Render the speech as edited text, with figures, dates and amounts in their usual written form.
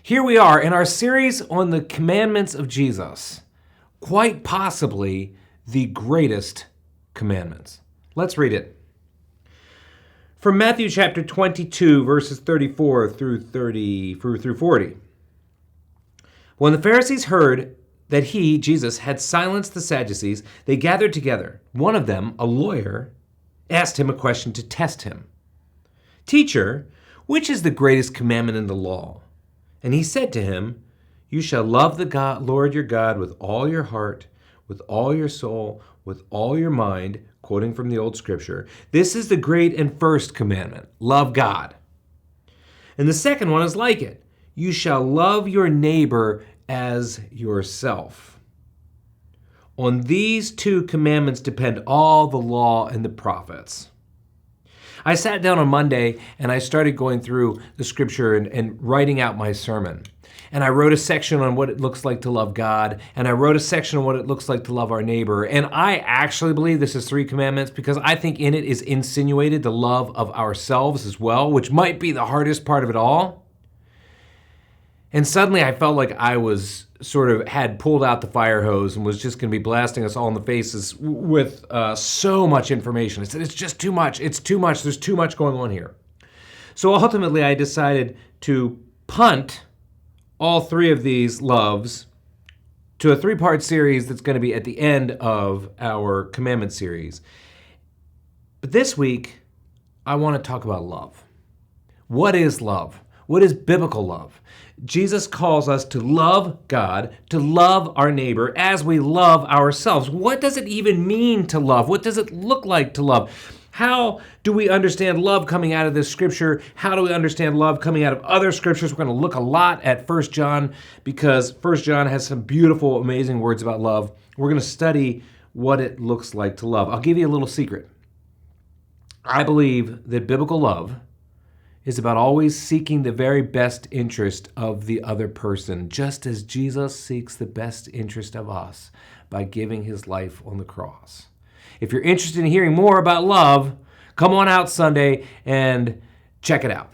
Here we are in our series on the commandments of Jesus, quite possibly the greatest commandments. Let's read it. From Matthew chapter 22, verses 34 through 40. When the Pharisees heard that he, Jesus, had silenced the Sadducees, they gathered together. One of them, a lawyer, asked him a question to test him. "Teacher, which is the greatest commandment in the law?" And he said to him, "You shall love the Lord your God with all your heart, with all your soul, with all your mind," quoting from the old scripture. "This is the great and first commandment. Love God. And the second one is like it. You shall love your neighbor as yourself. On these two commandments depend all the law and the prophets." I sat down on Monday and I started going through the scripture and writing out my sermon. And I wrote a section on what it looks like to love God, and I wrote a section on what it looks like to love our neighbor. And I actually believe this is 3 commandments because I think in it is insinuated the love of ourselves as well, which might be the hardest part of it all. And suddenly I felt like I was had pulled out the fire hose and was just going to be blasting us all in the faces with so much information. I said, it's just too much. It's too much. There's too much going on here. So ultimately I decided to punt all 3 of these loves to a 3-part series that's going to be at the end of our commandment series. But this week, I want to talk about love. What is love? What is biblical love? Jesus calls us to love God, to love our neighbor as we love ourselves. What does it even mean to love? What does it look like to love? How do we understand love coming out of this scripture? How do we understand love coming out of other scriptures? We're going to look a lot at 1 John because 1 John has some beautiful, amazing words about love. We're going to study what it looks like to love. I'll give you a little secret. I believe that biblical love is about always seeking the very best interest of the other person, just as Jesus seeks the best interest of us by giving his life on the cross. If you're interested in hearing more about love, come on out Sunday and check it out.